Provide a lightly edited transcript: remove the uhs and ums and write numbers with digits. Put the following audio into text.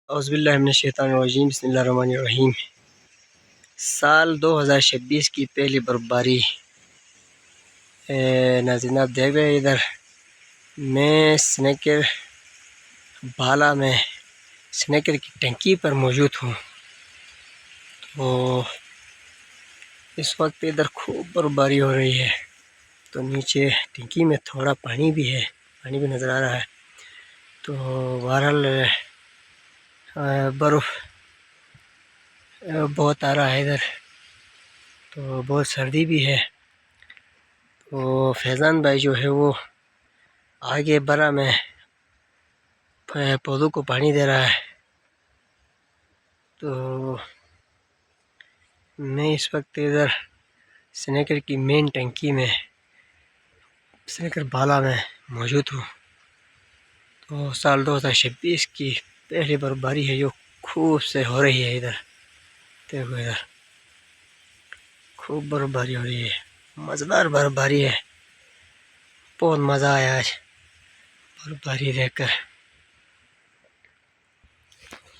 औज़ुबिल्लाहि बिस्मिल्लाहिर्रहमानिर्रहीम। साल 2026 की पहली बर्फबारी। नाज़रीन, आप देख रहे हैं इधर मैं स्नैकर बाला में स्नैकर की टंकी पर मौजूद हूँ। तो इस वक्त इधर खूब बर्फबारी हो रही है। तो नीचे टंकी में थोड़ा पानी भी है, पानी भी नज़र आ रहा है। तो बहरहाल बर्फ़ बहुत आ रहा है इधर, तो बहुत सर्दी भी है। तो फैज़ान भाई जो है वो आगे बरा में पौधों को पानी दे रहा है। तो मैं इस वक्त इधर स्नैकर की मेन टंकी में स्नैकर बाला में मौजूद हूँ। तो साल 2026 की पहली बर्फबारी है जो खूब से हो रही है इधर। देखो इधर खूब बर्फबारी हो रही है, मज़ेदार बर्फबारी है। बहुत मज़ा आया आज बर्फबारी देखकर।